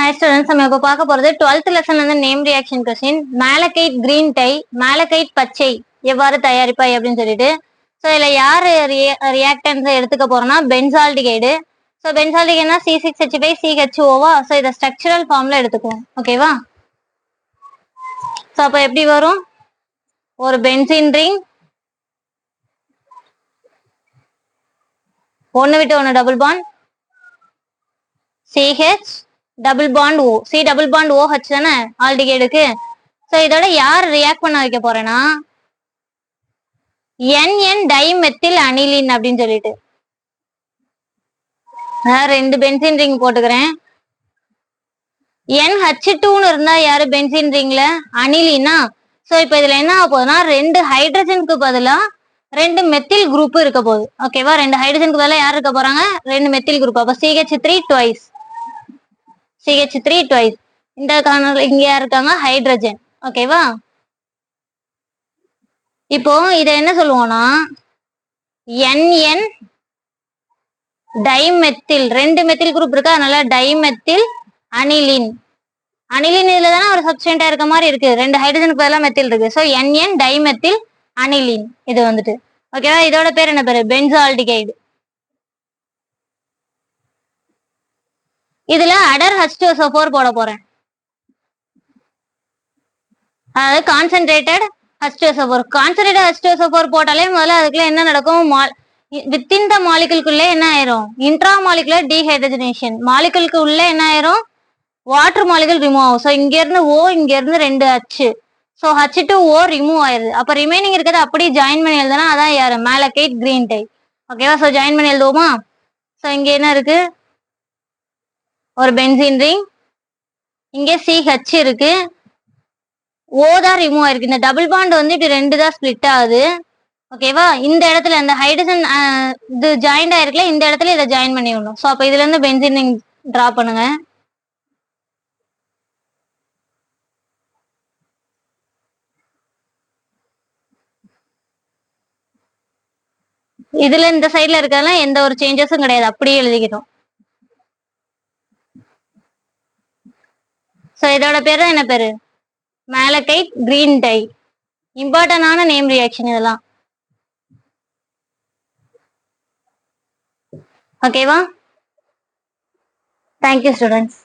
Hi students, நம்ம இப்ப பார்க்க போறது 12th லெசன்ல இருந்து name reaction question. Malachite green dye, malachite பச்சை எவ்வாறு தயாரிப்பாய் அப்படின்னு சொல்லிட்டு. ஸோ இதுல யாரு ரியாக்டன்ஸ் எடுத்துக்க போறோம்னா பென்சால்டிகைடு. ஸோ பென்சால்டிகைட்னா C6H5CHOவா. ஸோ இதை ஸ்ட்ரக்சரல் ஃபார்ம்ல எடுத்துக்குவோம். ஓகேவா? ஸோ அப்ப எப்படி வரும்? ஒரு பென்சின் ரிங், ஒன்னு விட்டு ஒன்னு double bond, CH double bond O, C double bond OH தானே ஆல்டிகைடுக்கு. ஸோ இதோட யார் ரியாக்ட் பண்ண வைக்க போறேன்னா NN டைமெத்தில் அனிலின் அப்படின்னு சொல்லிட்டு. ரெண்டு பென்சின் ரிங் போட்டுக்கிறேன். NH2ன்னு இருந்தா யாரு பென்சின் ரிங்ல அனிலினா. ஸோ இப்போ இதுல என்ன ஆக போகுதுன்னா ரெண்டு ஹைட்ரஜனுக்கு பதிலா ரெண்டு மெத்தில் குரூப் இருக்க போகுது. ஓகேவா? ரெண்டு ஹைட்ரஜனுக்கு பதிலா யார் இருக்க போறாங்க? ரெண்டு மெத்தில் குரூப். அப்ப CH3 ட்வைஸ், CH3 ட்வைஸ். இந்த கார்னர் இங்க யார் இருக்காங்க? ஹைட்ரஜன். ஓகேவா? இப்போ இத என்ன சொல்லுவோம்னா NN டைமெத்தில், ரெண்டு மெத்தில் குரூப் இருக்கு, அதனால டைமெத்தில் அனிலின். அனிலின் இதுல தானே ஒரு சப்ஸ்டன்டா இருக்க மாதிரி இருக்கு, ரெண்டு ஹைட்ரஜனுக்கு பதிலா மெத்தில் இருக்கு. ஸோ NN டைமெத்தில் அனிலின் இது வந்துட்டு. ஓகேவா? இதோட பேர் என்ன பேரு? பென்சால்டிகைடு. இதுல அடர் H2SO4 போட போறேன், அதாவது கான்சென்ட்ரேட்டட் H2SO4. கான்சென்ட்ரேட்டட் H2SO4 போட்டாலே முதல்ல அதுக்குள்ள என்ன நடக்கும்? வித்தின் த மாலிகுலுக்குள்ளே என்ன ஆயிரும்? Intra molecular dehydrogenation. மாலிகுலுக்கு உள்ள என்ன ஆயிரும்? வாட்டர் மாலிகுல் ரிமூவ் ஆகும். ஸோ இங்க இருந்து O, இங்க இருந்து ரெண்டு H. ஸோ H2O ரிமூவ் ஆயிருது. அப்ப ரிமைனிங் இருக்கிறது அப்படியே ஜாயின் பண்ணி எழுதுனா அதான் யாரு? Malachite green dye. ஓகேவா? ஸோ ஜாயின் பண்ணி எழுதுவோமா? ஸோ இங்க என்ன இருக்கு? ஒரு பென்சின் ரிங், இங்க CH இருக்கு, O தான் ரிமூவ் ஆயிருக்கு. இந்த டபுள் பாண்ட் வந்து இப்படி ரெண்டு தான் ஸ்பிளிட் ஆகுது. ஓகேவா? இந்த இடத்துல இந்த ஹைட்ரஜன் இது ஜாயிண்ட் ஆயிருக்குல, இந்த இடத்துல இதை ஜாயின் பண்ணி விடணும். ஸோ அப்ப இதுல இருந்து பென்சின் ரிங் டிரா பண்ணுங்க. இதுல இந்த சைட்ல இருக்கிறதெல்லாம் எந்த ஒரு சேஞ்சஸும் கிடையாது, அப்படியே எழுதிக்கிட்டோம். ஸோ இதோட பேர் தான் என்ன பேரு? Malachite green dye. இம்பார்ட்டன்டான நேம் ரியாக்ஷன் இதெல்லாம். ஓகேவா? Thank you students.